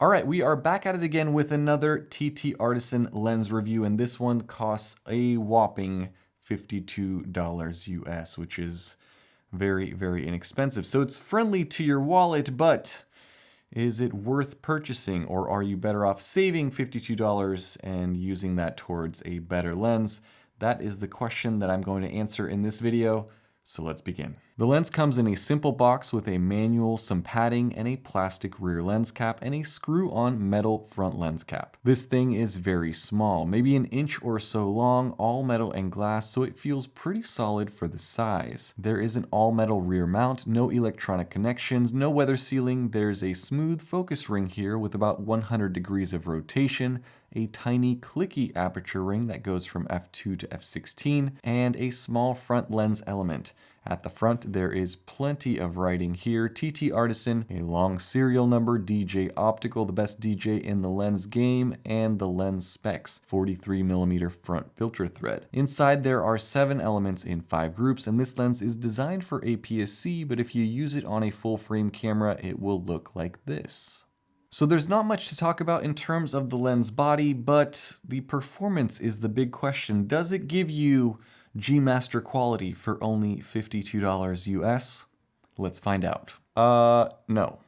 All right, we are back at it again with another TTartisan lens review, and this one costs a whopping $52 US, which is very, very inexpensive. So it's friendly to your wallet, but is it worth purchasing, or are you better off saving $52 and using that towards a better lens? That is the question that I'm going to answer in this video. So let's begin. The lens comes in a simple box with a manual, some padding, and a plastic rear lens cap, and a screw-on metal front lens cap. This thing is very small, maybe an inch or so long, all metal and glass, so it feels pretty solid for the size. There is an all-metal rear mount, no electronic connections, no weather sealing. There's a smooth focus ring here with about 100 degrees of rotation, a tiny clicky aperture ring that goes from f2 to f16, and a small front lens element. At the front, there is plenty of writing here. TTartisan, a long serial number, DJ Optical, the best DJ in the lens game, and the lens specs, 43mm front filter thread. Inside, there are 7 elements in 5 groups, and this lens is designed for APS-C, but if you use it on a full frame camera, it will look like this. So there's not much to talk about in terms of the lens body, but the performance is the big question. Does it give you G Master quality for only $52 US? Let's find out. No.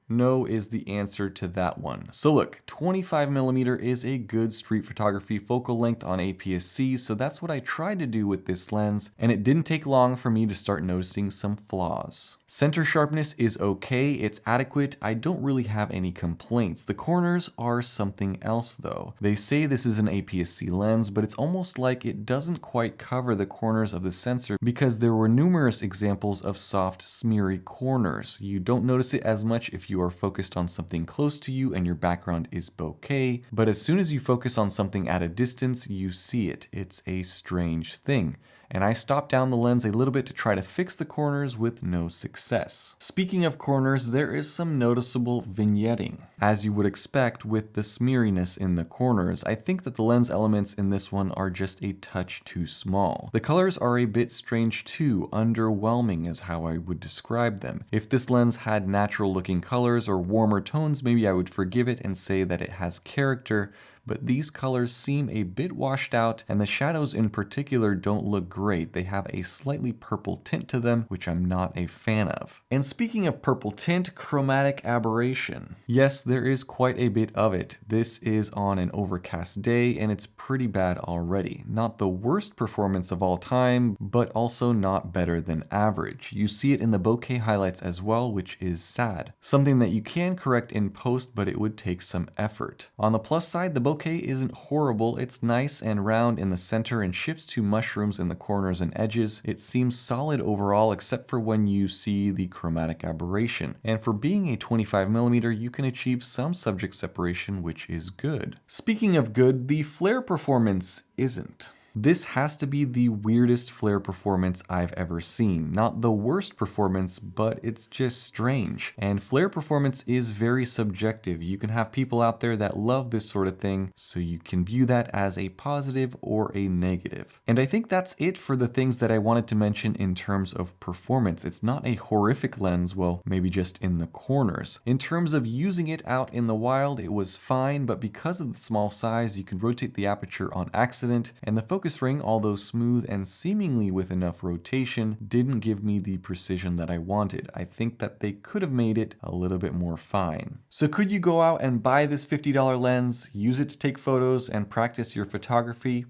No is the answer to that one. So look, 25mm is a good street photography focal length on APS-C, so that's what I tried to do with this lens, and it didn't take long for me to start noticing some flaws. Center sharpness is okay, it's adequate, I don't really have any complaints. The corners are something else though. They say this is an APS-C lens, but it's almost like it doesn't quite cover the corners of the sensor because there were numerous examples of soft, smeary corners. You don't notice it as much if you are focused on something close to you and your background is bokeh, but as soon as you focus on something at a distance, you see it. It's a strange thing. And I stopped down the lens a little bit to try to fix the corners with no success. Speaking of corners, there is some noticeable vignetting, as you would expect with the smeariness in the corners. I think that the lens elements in this one are just a touch too small. The colors are a bit strange too, underwhelming is how I would describe them. If this lens had natural looking colors or warmer tones, maybe I would forgive it and say that it has character, but these colors seem a bit washed out, and the shadows in particular don't look great. They have a slightly purple tint to them, which I'm not a fan of. And speaking of purple tint, chromatic aberration. Yes, there is quite a bit of it. This is on an overcast day, and it's pretty bad already. Not the worst performance of all time, but also not better than average. You see it in the bokeh highlights as well, which is sad. Something that you can correct in post, but it would take some effort. On the plus side, the bokeh isn't horrible. It's nice and round in the center and shifts to mushrooms in the corners and edges. It seems solid overall, except for when you see the chromatic aberration. And for being a 25mm, you can achieve some subject separation, which is good. Speaking of good, the flare performance isn't. This has to be the weirdest flare performance I've ever seen. Not the worst performance, but it's just strange. And flare performance is very subjective. You can have people out there that love this sort of thing, so you can view that as a positive or a negative. And I think that's it for the things that I wanted to mention in terms of performance. It's not a horrific lens, well, maybe just in the corners. In terms of using it out in the wild, it was fine, but because of the small size, you can rotate the aperture on accident, and the focus ring, although smooth and seemingly with enough rotation, didn't give me the precision that I wanted. I think that they could have made it a little bit more fine. So could you go out and buy this $50 lens, use it to take photos and practice your photography?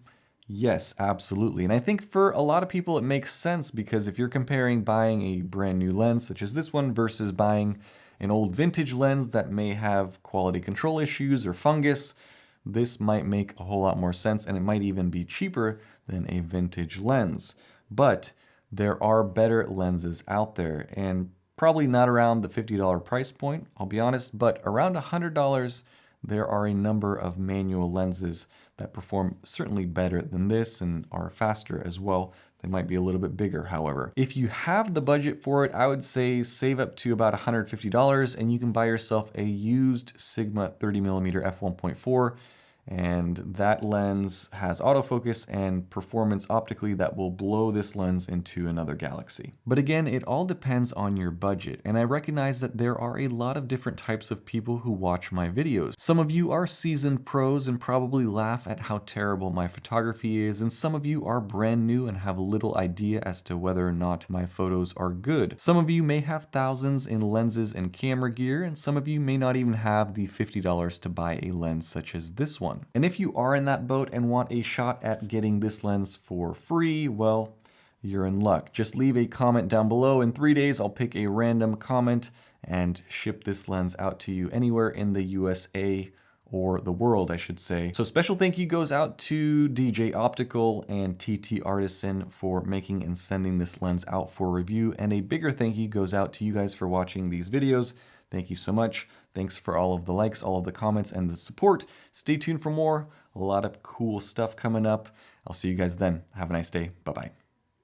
Yes, absolutely. And I think for a lot of people it makes sense, because if you're comparing buying a brand new lens such as this one versus buying an old vintage lens that may have quality control issues or fungus, this might make a whole lot more sense, and it might even be cheaper than a vintage lens. But there are better lenses out there, and probably not around the $50 price point, I'll be honest, but around $100, there are a number of manual lenses that perform certainly better than this and are faster as well. They might be a little bit bigger, however. If you have the budget for it, I would say save up to about $150 and you can buy yourself a used Sigma 30mm f1.4 And that lens has autofocus and performance optically that will blow this lens into another galaxy. But again, it all depends on your budget, and I recognize that there are a lot of different types of people who watch my videos. Some of you are seasoned pros and probably laugh at how terrible my photography is, and some of you are brand new and have little idea as to whether or not my photos are good. Some of you may have thousands in lenses and camera gear, and some of you may not even have the $50 to buy a lens such as this one. And if you are in that boat and want a shot at getting this lens for free, well, you're in luck. Just leave a comment down below. In 3 days, I'll pick a random comment and ship this lens out to you anywhere in the USA or the world, I should say. So special thank you goes out to DJ Optical and TTartisan for making and sending this lens out for review. And a bigger thank you goes out to you guys for watching these videos. Thank you so much. Thanks for all of the likes, all of the comments, and the support. Stay tuned for more. A lot of cool stuff coming up. I'll see you guys then. Have a nice day. Bye-bye.